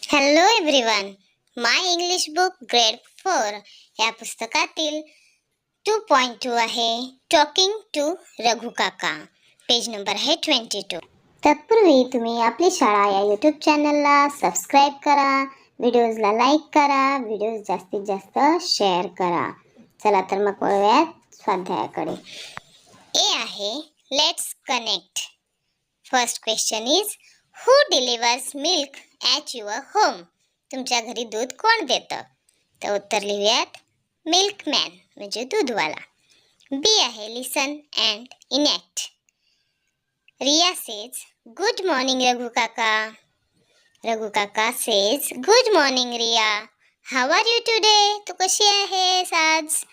Hello everyone. My English book grade 4 या पुस्तकातील 2.2 आहे टॉकिंग टू रघु काका. पेज नंबर आहे 22. तत्पूर्वी तुम्ही आपली शाळा या यूट्यूब चॅनलला सबस्क्राईब करा, व्हिडिओजला लाईक करा, व्हिडिओज जास्तीत जास्त शेअर करा. चला तर मग वळूयात स्वाध्यायाकडे. ए आहे let's connect. First question is who delivers milk at your home. तुमच्या घरी दूध कोण देतं? तर उत्तर लिहूयात मिल्कमॅन म्हणजे दूधवाला. बी आहे listen and enact. Riya says good morning Raghu kaka. Raghu काका says good morning Riya. How are you today. तू कशी आहेस आज?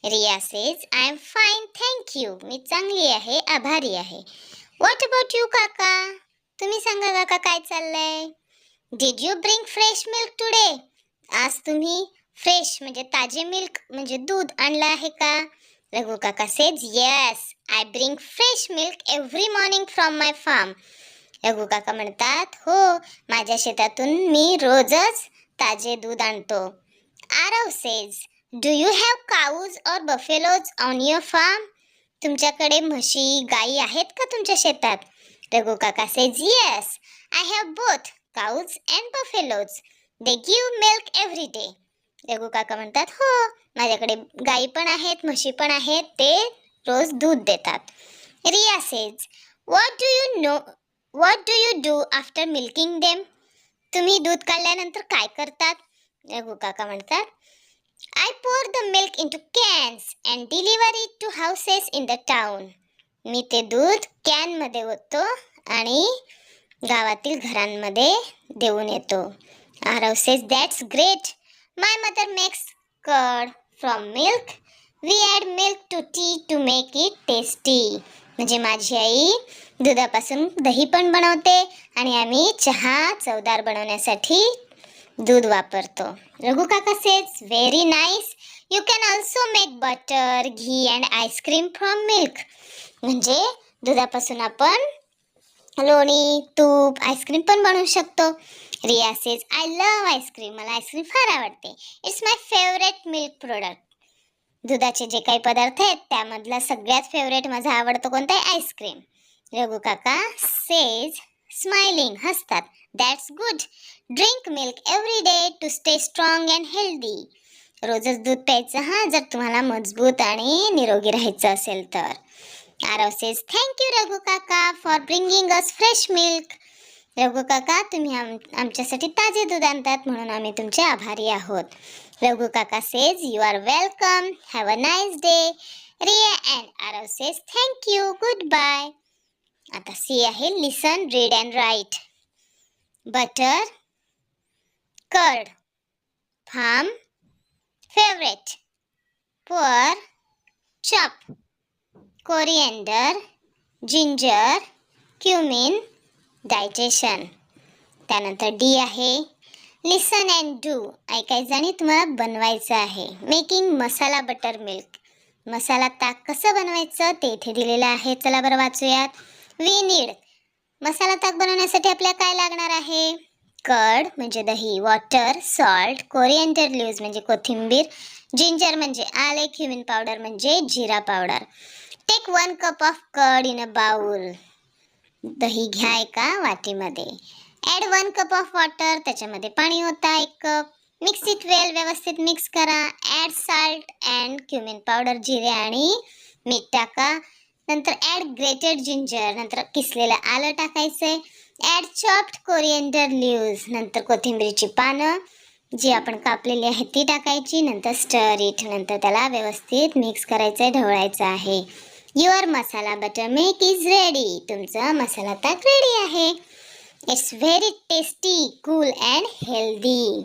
Riya says I am fine thank you. मी चांगली आहे, आभारी आहे. व्हॉट अबाउट यू काका. तुम्ही सांगा काका काय चाललंय? Did you bring fresh milk today. आज तुम्ही फ्रेश म्हणजे ताजे मिल्क म्हणजे दूध आणलं आहे का? रघु काका says yes I bring fresh milk every morning from my farm. Raghu Kaka म्हणतात हो, माझ्या शेतातून मी रोजच ताजे दूध आणतो. Aarav says do you have काऊज और बफेलोज ऑन युअर फार्म. तुमच्याकडे म्हशी गायी आहेत का तुमच्या शेतात? रघु काका says yes I have both काऊज and buffaloes. They give milk every day. Raghu Kaka म्हणतात हो, माझ्याकडे गायी पण आहेत, म्हशी पण आहेत, ते रोज दूध देतात. Riya says what do you do after milking them. तुम्ही दूध काढल्यानंतर काय करतात? रघु काका म्हणतात I pour the milk into cans and deliver it to houses in the town. मी ते दूध कॅन मध्ये ओततो आणि गावातील घरांमध्ये देऊन येतो. Aarav says that's great. My mother makes curd from milk. We add milk to tea to make it tasty. म्हणजे माझी आई दुधापासून दही पण बनवते आणि आम्ही चहा चवदार बनवण्यासाठी दूध वापरतो. रघु काका says very nice. You can also make butter ghee and ice cream from milk. म्हणजे दुधापासून आपण लोणी तूप आईस्क्रीम पण बनवू शकतो. Riya says I love ice cream. मला आईस्क्रीम फार आवडते. It's my favourite milk product. दुधाचे जे काही पदार्थ आहेत त्यामधला सगळ्यात फेवरेट माझा आवडतो कोणता आहे? आईस्क्रीम. रघु काका सेज स्माइलिंग हसतात. That's good. Drink milk every day to stay strong and healthy. रोजच दूध प्यायचं हा, जर तुम्हाला मजबूत आणि निरोगी राहायचं असेल तर. Aarav says thank you Raghu kaka for bringing us fresh milk. Raghu kaka तुम्ही आमच्यासाठी ताजे दूध आणतात म्हणून आम्ही तुमचे आभारी आहोत. रघु काका says you are welcome. Have a nice day. Riya and Aarav says thank you good bye. आता सी आहे listen read and write. Butter curd farm favourite pour chop coriander ginger cumin digestion. त्यानंतर डी आहे लिसन अँड डू. ऐकायचं आणि तुम्हाला बनवायचं आहे. Making masala butter milk. Masala ताक कसं बनवायचं ते इथे दिलेलं आहे. चला बरं वाचूयात. वी नीड मसाला ताक बनवण्यासाठी आपल्याला काय लागणार आहे? कर्ड म्हणजे दही, वॉटर, सॉल्ट, कोरिएंडर लीव्हज म्हणजे कोथिंबीर, जिंजर म्हणजे आले, क्युमिन पावडर म्हणजे जिरा powder. Take 1 cup of curd in a bowl. दही घ्या एका वाटीमध्ये. Add 1 cup of water. त्याच्यामध्ये पाणी होता 1 कप. मिक्स इट वेल. व्यवस्थित मिक्स करा. Add salt and cumin powder जिरे आणि मीठ टाका. नंतर ॲड ग्रेटेड जिंजर. नंतर किसलेलं आलं टाकायचंय. Add chopped coriander leaves. नंतर कोथिंबीरची पानं जी आपण कापलेली आहेत ती टाकायची. नंतर स्टर इट. नंतर त्याला व्यवस्थित मिक्स करायचंय, ढवळायचं आहे. Your masala butter milk is ready. तुमचा मसाला ताक रेडी आहे. It's very tasty cool and healthy.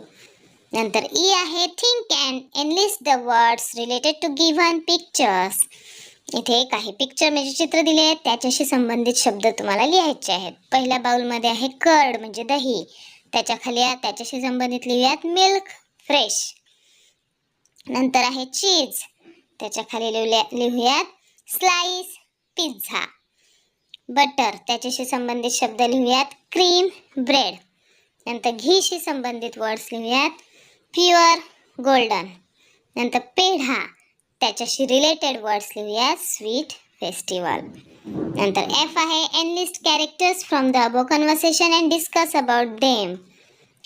नंतर ई आहे think and enlist the words related to given pictures. इथे काही पिक्चर म्हणजे चित्र दिले आहेत, त्याच्याशी संबंधित शब्द तुम्हाला लिहायचे आहेत. पहिल्या बाउलमध्ये आहे कर्ड म्हणजे दही. त्याच्या खाली त्याच्याशी संबंधित लिहूयात मिल्क फ्रेश. नंतर आहे चीज. त्याच्या खाली लिहूयात स्लाइस पिझ्झा. बटर त्याच्याशी संबंधित शब्द लिहूयात क्रीम ब्रेड. नंतर घीशी संबंधित वर्ड्स लिहूयात. Pure, golden. नंतर पेढा, त्याच्याशी रिलेटेड वर्ड्स लिहूयात. Sweet, festival. नंतर एफ आहे enlist characters from the above conversation and discuss about them.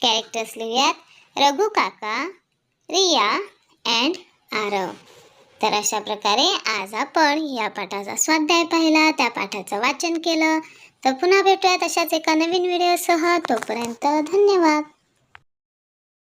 Characters लिहूयात. रघु काका, रिया अँड आरव. तर अशा प्रकारे आज आपण या पाठाचा स्वाध्याय पाहिला, त्या पाठाचं वाचन केलं. तर पुन्हा भेटूयात अशाच एका नवीन व्हिडिओसह. तोपर्यंत धन्यवाद.